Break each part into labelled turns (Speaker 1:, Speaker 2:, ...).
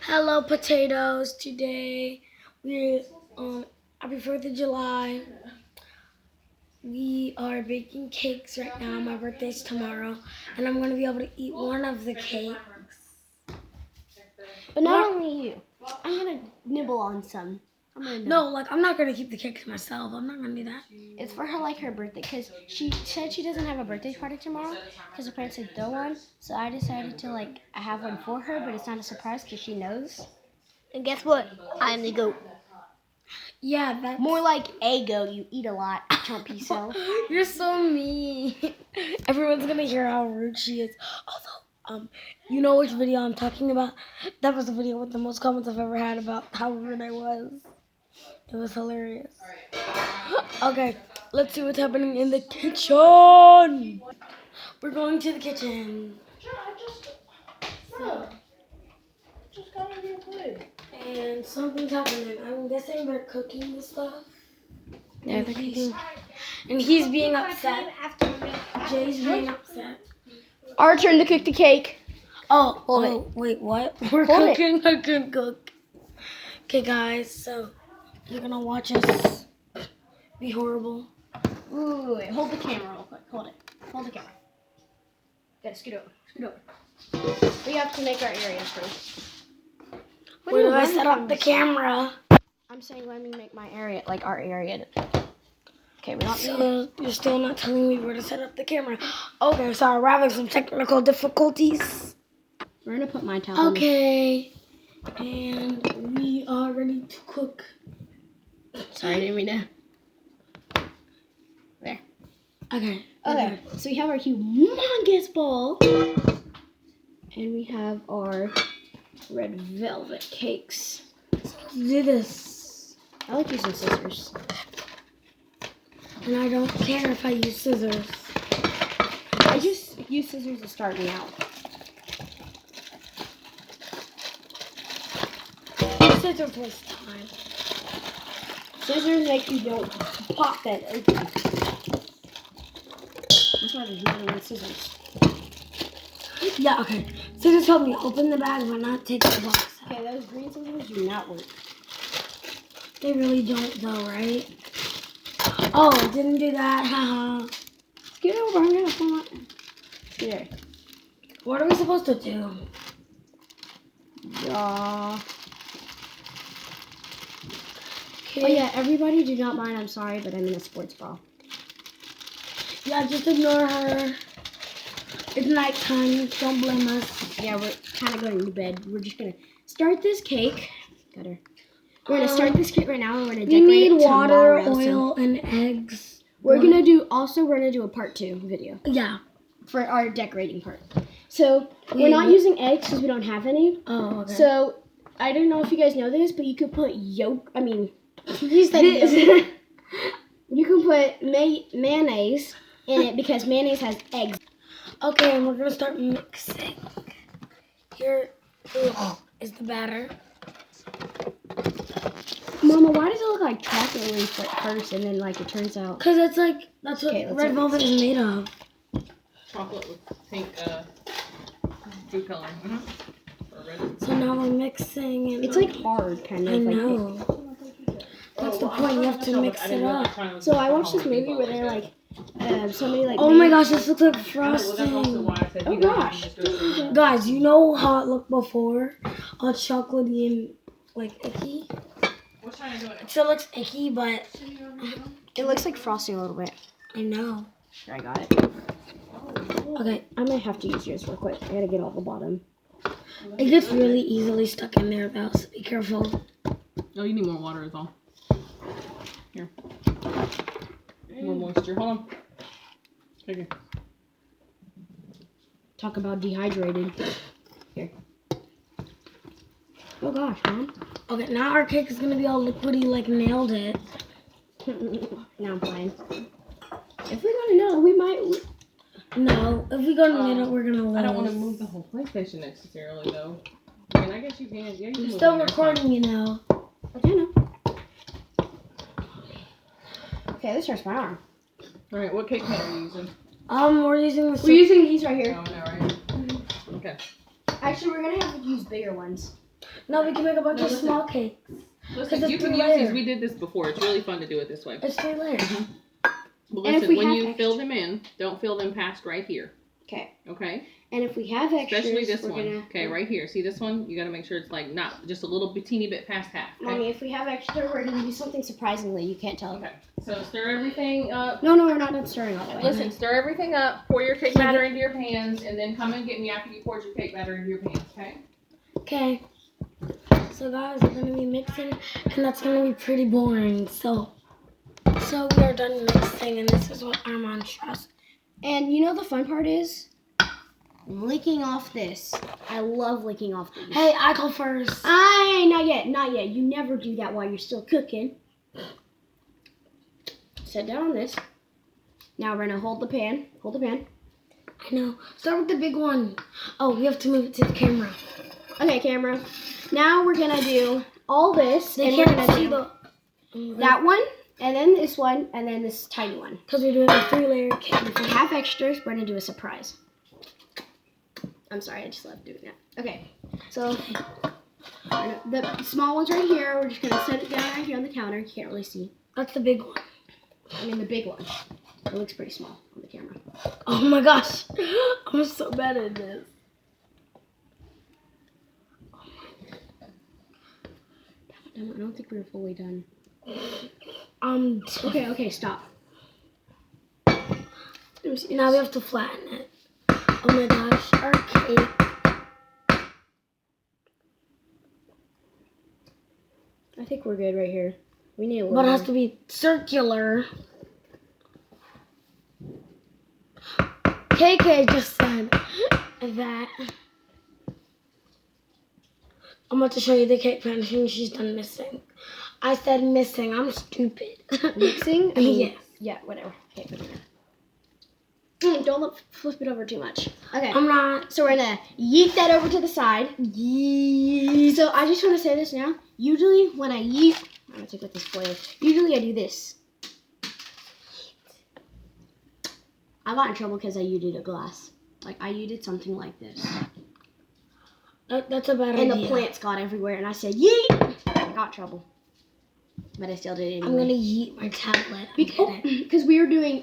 Speaker 1: Hello, potatoes. Today we happy 4th of July. We are baking cakes right now. My birthday's tomorrow, and I'm gonna be able to eat one of the cakes.
Speaker 2: But not only you. I'm gonna nibble on some.
Speaker 1: No, I'm not gonna keep the cake to myself. I'm not gonna do that.
Speaker 2: It's for her birthday, because she said she doesn't have a birthday party tomorrow because her parents said throw one. So I decided to have one for her, but it's not a surprise because she knows. And guess what? I'm the goat.
Speaker 1: Yeah, that's
Speaker 2: more like a goat. You eat a lot, chumpy self.
Speaker 1: You're so mean. Everyone's gonna hear how rude she is. Although, you know which video I'm talking about? That was the video with the most comments I've ever had about how rude I was. It was hilarious. Okay, let's see what's happening in the kitchen. We're going to the kitchen. And something's happening. I'm guessing they're cooking the stuff.
Speaker 2: Yeah, they're cooking.
Speaker 1: And he's being upset. Jay's being upset.
Speaker 2: Our turn to cook the cake.
Speaker 1: Wait, what? We're
Speaker 2: Hold
Speaker 1: cooking. I can cook. Okay, guys, so you're gonna watch us be horrible.
Speaker 2: Wait, hold the camera real quick. Hold the camera. Gotta scoot over. We have to make our areas first.
Speaker 1: Where do I set up the camera?
Speaker 2: I'm saying let me make my area, our area. Okay, we're not.
Speaker 1: So you're still not telling me where to set up the camera. Okay, sorry, we're having some technical difficulties.
Speaker 2: We're gonna put my towel.
Speaker 1: Okay, and we are ready to cook.
Speaker 2: Sorry, I didn't mean to. There.
Speaker 1: Okay.
Speaker 2: So we have our humongous bowl, and we have our red velvet cakes.
Speaker 1: Let's do this.
Speaker 2: I like using scissors.
Speaker 1: And I don't care if I use scissors.
Speaker 2: I just use scissors to start me out.
Speaker 1: Scissors waste time.
Speaker 2: Scissors make you don't pop that open. That's why there's more than one scissors.
Speaker 1: Yeah, okay. Scissors help me open the bag but not take the box out.
Speaker 2: Okay, those green scissors do not work.
Speaker 1: They really don't though, right? Oh, I didn't do that. Haha.
Speaker 2: Get over, I'm gonna pull it. Here.
Speaker 1: What are we supposed to do?
Speaker 2: Okay. Oh yeah, everybody do not mind, I'm sorry, but I'm in a sports bra.
Speaker 1: Yeah, just ignore her. It's nighttime, don't blame us.
Speaker 2: Yeah, we're kind of going to bed. We're just gonna start this cake. Got her. We're gonna start this cake right now, and we're gonna decorate it
Speaker 1: We need water,
Speaker 2: tomorrow,
Speaker 1: oil, and eggs.
Speaker 2: We're gonna do a part 2 video.
Speaker 1: Yeah.
Speaker 2: For our decorating part. So we're not using eggs because we don't have any.
Speaker 1: Oh, okay.
Speaker 2: So I don't know if you guys know this, but you could put you said
Speaker 1: this.
Speaker 2: You can put mayonnaise in it because mayonnaise has eggs.
Speaker 1: Okay, and we're gonna start mixing. Here is the batter.
Speaker 2: Mama, why does it look like chocolate at first and then it turns out?
Speaker 1: Cause that's what red velvet is made of.
Speaker 3: Chocolate with pink food coloring.
Speaker 1: So now we're mixing and
Speaker 2: it's hard kind of.
Speaker 1: I know. That's the point. You have to mix it up.
Speaker 2: So I watched this movie where they're somebody
Speaker 1: oh my gosh, this looks like frosting.
Speaker 2: Oh gosh.
Speaker 1: Guys, you know how it looked before? All chocolatey and icky. It still looks icky, but
Speaker 2: it looks like frosting a little bit.
Speaker 1: I know.
Speaker 2: Sure, I got it.
Speaker 1: Okay,
Speaker 2: I might have to use yours real quick. I gotta get all the bottom.
Speaker 1: It gets really easily stuck in there though, so be careful.
Speaker 3: Oh, you need more water is all. Here. More moisture. Hold on. Take it.
Speaker 2: Talk about dehydrated. Here. Oh gosh, Mom.
Speaker 1: Okay, now our cake is gonna be all liquidy like Nailed It.
Speaker 2: Now I'm playing. If we go to Nailed It, we might...
Speaker 1: No, if we go to Nailed It, we're gonna lose.
Speaker 3: I don't want to move the whole PlayStation necessarily, though. I mean, I guess you can. Yeah,
Speaker 1: You're still recording, you know.
Speaker 2: I know. Okay, this hurts my arm.
Speaker 3: All right, what cake pan are you using?
Speaker 1: We're using the...
Speaker 2: We're using these right here.
Speaker 3: Oh, no, right? Okay.
Speaker 2: Actually, we're gonna have to use bigger ones.
Speaker 1: No, we can make a bunch
Speaker 3: No,
Speaker 1: of
Speaker 3: listen.
Speaker 1: small cakes.
Speaker 3: Listen,
Speaker 1: it's
Speaker 3: you can
Speaker 1: 3
Speaker 3: use these.
Speaker 1: layers.
Speaker 3: We did this before. It's really fun to do it this way.
Speaker 1: It's 3 layers.
Speaker 3: But
Speaker 2: And if
Speaker 3: listen,
Speaker 2: we
Speaker 3: when
Speaker 2: have
Speaker 3: you
Speaker 2: extra-
Speaker 3: fill them in, don't fill them past right here.
Speaker 2: Okay.
Speaker 3: Okay?
Speaker 2: And if we have extras,
Speaker 3: Especially this
Speaker 2: we're
Speaker 3: one.
Speaker 2: gonna.
Speaker 3: Okay, right here. See this one? You gotta make sure it's like not just a little teeny bit past half. Okay?
Speaker 2: Mommy, if we have extra, we're gonna do something surprisingly. You can't tell.
Speaker 3: Okay. So stir everything up.
Speaker 2: No, we're not done stirring all the way.
Speaker 3: Listen, stir everything up. Pour your cake batter into your pans, and then come and get me after you poured your cake batter into your pans. Okay?
Speaker 1: Okay. So guys, we're gonna be mixing, and that's gonna be pretty boring. So we are done mixing, and this is what Armand trusts.
Speaker 2: And you know the fun part is licking off this. I love licking off these.
Speaker 1: Hey, I go first.
Speaker 2: Not yet. You never do that while you're still cooking. Sit down on this. Now we're gonna hold the pan.
Speaker 1: I know. Start with the big one. Oh, we have to move it to the camera.
Speaker 2: Okay, camera. Now we're gonna do all this.
Speaker 1: They
Speaker 2: and we're
Speaker 1: can't
Speaker 2: gonna
Speaker 1: see
Speaker 2: do that one, and then this one, and then this tiny one.
Speaker 1: because we're doing a 3-layer cake.
Speaker 2: If we have extras, we're gonna do a surprise. I'm sorry, I just love doing that. Okay, so the small one's right here. We're just gonna set it down right here on the counter. You can't really see.
Speaker 1: That's the big one.
Speaker 2: I mean, the big one. It looks pretty small on the camera.
Speaker 1: Oh my gosh, I'm so bad at this.
Speaker 2: I don't think we were fully done. Okay, stop.
Speaker 1: Now we have to flatten it. Oh my gosh, our cake.
Speaker 2: I think we're good right here. We need a little
Speaker 1: But it has
Speaker 2: more.
Speaker 1: to be circular. KK just said that. I'm about to show you the cake pan when she's done missing. I said missing. I'm stupid.
Speaker 2: Mixing?
Speaker 1: Yes.
Speaker 2: Yeah, whatever. Okay, put it in. Don't flip it over too much. Okay.
Speaker 1: I'm not.
Speaker 2: So we're gonna yeet that over to the side. Yeet. So I just want to say this now. Usually when I yeet, I'm gonna take out this foil. Usually I do this. I got in trouble because I yeeted a glass. Like I yeeted something like this,
Speaker 1: That's a bad
Speaker 2: and
Speaker 1: idea.
Speaker 2: the plants got everywhere. And I said yeet. I got in trouble, but I still did it anyway.
Speaker 1: I'm gonna yeet my tablet.
Speaker 2: Because we were doing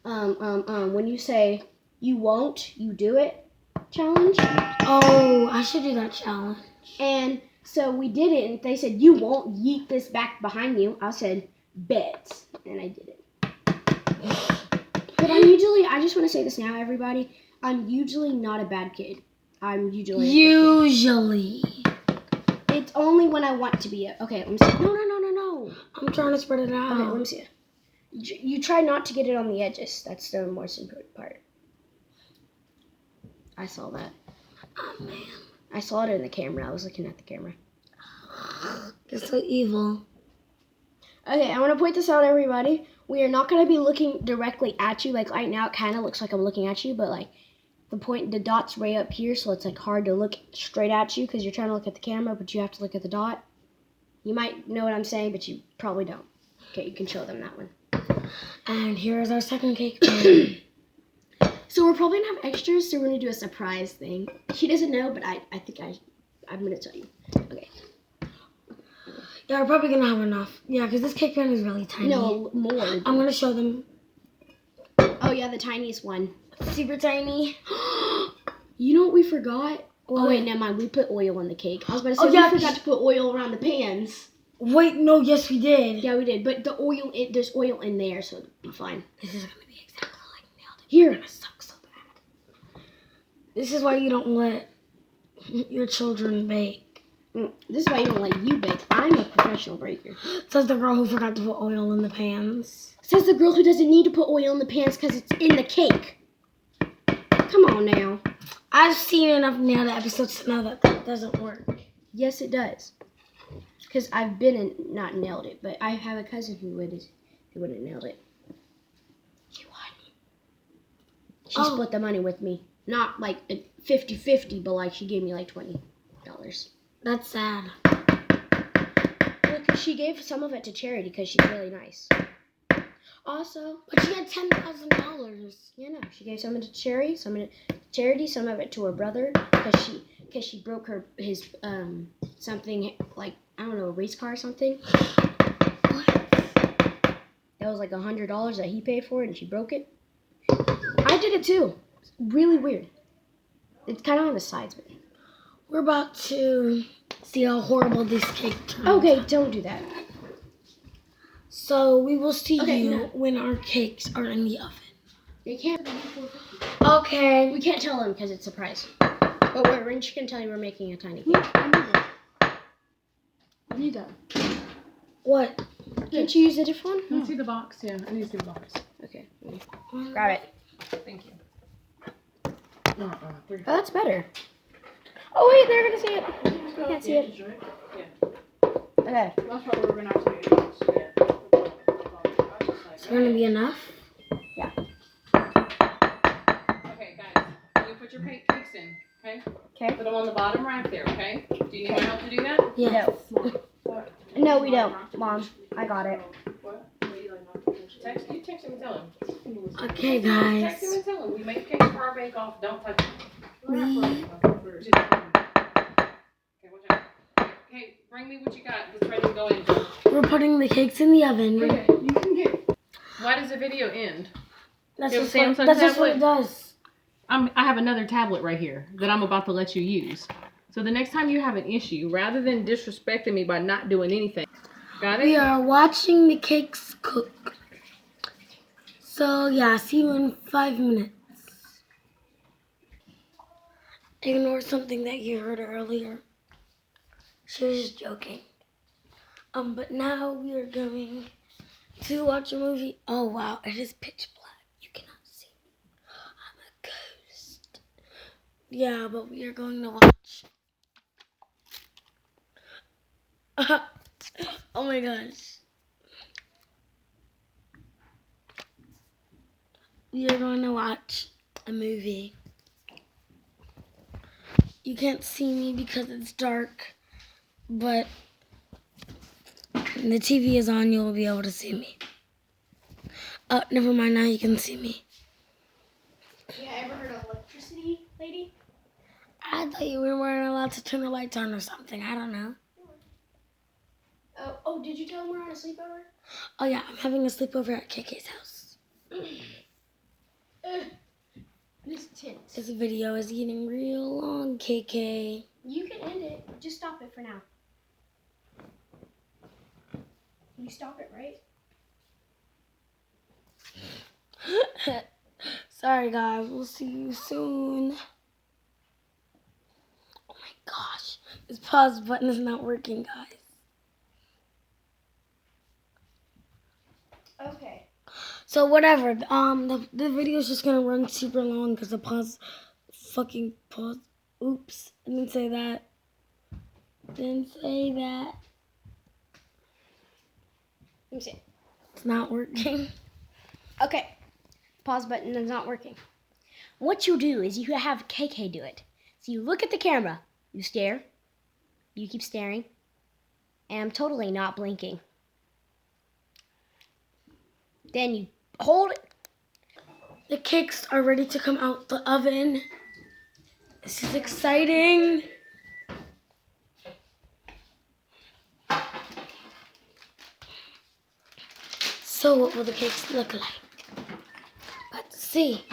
Speaker 2: when you say you won't, you do it challenge.
Speaker 1: Oh, I should do that challenge.
Speaker 2: And so we did it, and they said, you won't yeet this back behind you. I said, bet. And I did it. But I just want to say this now, everybody. I'm usually not a bad kid. I'm usually a good
Speaker 1: Usually.
Speaker 2: kid. It's only when I want to be okay, let me see. No.
Speaker 1: I'm trying to spread it out.
Speaker 2: Okay, let me see. You try not to get it on the edges. That's the most important part. I saw that.
Speaker 1: Oh man.
Speaker 2: I saw it in the camera. I was looking at the camera.
Speaker 1: You're so evil.
Speaker 2: Okay, I want to point this out, everybody. We are not going to be looking directly at you. Like right now, it kind of looks like I'm looking at you, but like the dot's way up here, so it's like hard to look straight at you because you're trying to look at the camera, but you have to look at the dot. You might know what I'm saying, but you probably don't. Okay, you can show them that one.
Speaker 1: And here's our second cake pan.
Speaker 2: So we're probably going to have extras, so we're going to do a surprise thing. She doesn't know, but I think I'm going to tell you. Okay.
Speaker 1: Yeah, we're probably gonna have enough. Yeah, because this cake pan is really tiny.
Speaker 2: No, more.
Speaker 1: I'm gonna show them.
Speaker 2: Oh, yeah, the tiniest one.
Speaker 1: Super tiny.
Speaker 2: You know what we forgot?
Speaker 1: What?
Speaker 2: Oh, wait, never mind. We put oil on the cake. I was about to say,
Speaker 1: Oh, yeah,
Speaker 2: we forgot to put oil around the pans.
Speaker 1: Wait, no, yes we did.
Speaker 2: Yeah, we did. But the oil, there's oil in there, so it'll be fine.
Speaker 1: This is gonna be exactly like nailed it.
Speaker 2: Here.
Speaker 1: It's gonna suck so bad. This is why you don't let your children bake.
Speaker 2: This is why you don't let you bake. I'm a professional baker.
Speaker 1: Says the girl who forgot to put oil in the pans.
Speaker 2: Says the girl who doesn't need to put oil in the pans because it's in the cake. Come on now.
Speaker 1: I've seen enough nailed episodes to know that that doesn't work.
Speaker 2: Yes, it does. Because I've been in, not nailed it, but I have a cousin who wouldn't nailed it. She won. She split the money with me. Not like 50-50, but like she gave me like $20.
Speaker 1: That's sad.
Speaker 2: Well, 'cause she gave some of it to charity because she's really nice. Also,
Speaker 1: But she had $10,000.
Speaker 2: yeah, no, she gave some of it to charity, some of it to her brother, because she broke his something like I don't know, a race car or something. That was like $100 that he paid for it, and she broke it. I did it too. It's really weird. It's kind of on the sides, but
Speaker 1: We're about to see how horrible this cake turns out.
Speaker 2: okay, don't do that.
Speaker 1: So we will see
Speaker 2: Okay,
Speaker 1: you
Speaker 2: no.
Speaker 1: when our cakes are in the oven.
Speaker 2: You can't.
Speaker 1: Okay.
Speaker 2: We can't tell him because it's a surprise. But we're just gonna tell you we're making a tiny cake.
Speaker 3: I need that.
Speaker 1: What?
Speaker 2: Can't you use a different one?
Speaker 3: Can I see the box? Yeah, I need to see the box.
Speaker 2: Okay. Grab it.
Speaker 3: Thank you.
Speaker 2: Oh, that's better. Oh wait, they're gonna see it. You can't see it. Okay.
Speaker 3: That's what we're gonna have to do.
Speaker 1: Is there gonna be enough?
Speaker 3: Okay, guys, you put your cakes in, okay?
Speaker 2: Okay.
Speaker 3: Put them on the bottom right there, okay? Do you need my help to do that?
Speaker 1: Yeah.
Speaker 2: No, we don't, Mom. I got it.
Speaker 3: What? Text him and tell him.
Speaker 1: Okay,
Speaker 3: Text him
Speaker 1: guys.
Speaker 3: and tell him. We make cakes for our bake off. Don't touch them.
Speaker 1: We
Speaker 3: Okay, watch out. Okay, bring me what you got. It's ready to go in.
Speaker 1: We're putting the cakes in the oven.
Speaker 3: Okay, you can get. Why does the video end?
Speaker 1: That's
Speaker 3: You have
Speaker 1: just
Speaker 3: a
Speaker 1: what,
Speaker 3: Samsung
Speaker 1: that's just what it
Speaker 3: tablet?
Speaker 1: does.
Speaker 3: I have another tablet right here that I'm about to let you use. So the next time you have an issue, rather than disrespecting me by not doing anything, got it?
Speaker 1: We are watching the cakes cook. So yeah, see you in 5 minutes. Ignore something that you heard earlier. She was just joking. But now we are going to watch a movie. Oh wow, it is pitch black. You cannot see me. I'm a ghost. Yeah, but we are going to watch. Oh my gosh. We are going to watch a movie. You can't see me because it's dark, but when the TV is on, you'll be able to see me. Oh, never mind, now you can see me.
Speaker 2: Yeah, ever heard of electricity, lady?
Speaker 1: I thought you weren't allowed to turn the lights on or something. I don't know.
Speaker 2: Oh, did you tell him we're on a sleepover?
Speaker 1: Oh yeah, I'm having a sleepover at KK's house.
Speaker 2: This tense.
Speaker 1: This video is getting real long, KK.
Speaker 2: You can end it. Just stop it for now. You stop it, right?
Speaker 1: Sorry guys, we'll see you soon. Oh my gosh, this pause button is not working, guys.
Speaker 2: Okay.
Speaker 1: So whatever, the video is just gonna run super long because the pause. Oops, I didn't say that. Didn't say that.
Speaker 2: Let me see.
Speaker 1: It's not working.
Speaker 2: Okay. Pause button is not working. What you do is you have KK do it. So you look at the camera, you stare, you keep staring, and I'm totally not blinking. Then you hold it.
Speaker 1: The cakes are ready to come out the oven. This is exciting. So what will the cakes look like? Let's see.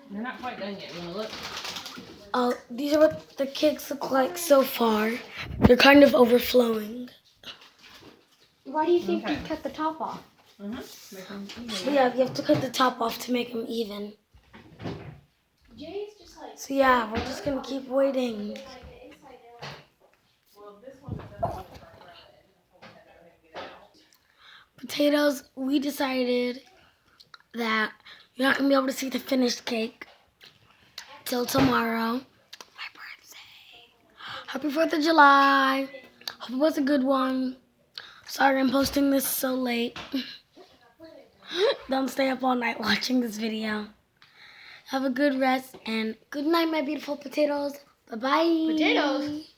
Speaker 3: They're not quite done yet. You want to look?
Speaker 1: Oh, these are what the cakes look like so far. They're kind of overflowing.
Speaker 2: Why do you think
Speaker 3: Okay.
Speaker 2: you cut the top off?
Speaker 3: Make them
Speaker 1: So yeah, you have to cut the top off to make them even.
Speaker 2: Jay's just like.
Speaker 1: So yeah, we're just gonna keep waiting.
Speaker 3: Well, this one doesn't
Speaker 1: Potatoes, we decided that you're not gonna be able to see the finished cake till tomorrow. My birthday. Happy 4th of July. Hope it was a good one. Sorry I'm posting this so late. Don't stay up all night watching this video. Have a good rest and good night, my beautiful potatoes. Bye-bye.
Speaker 2: Potatoes?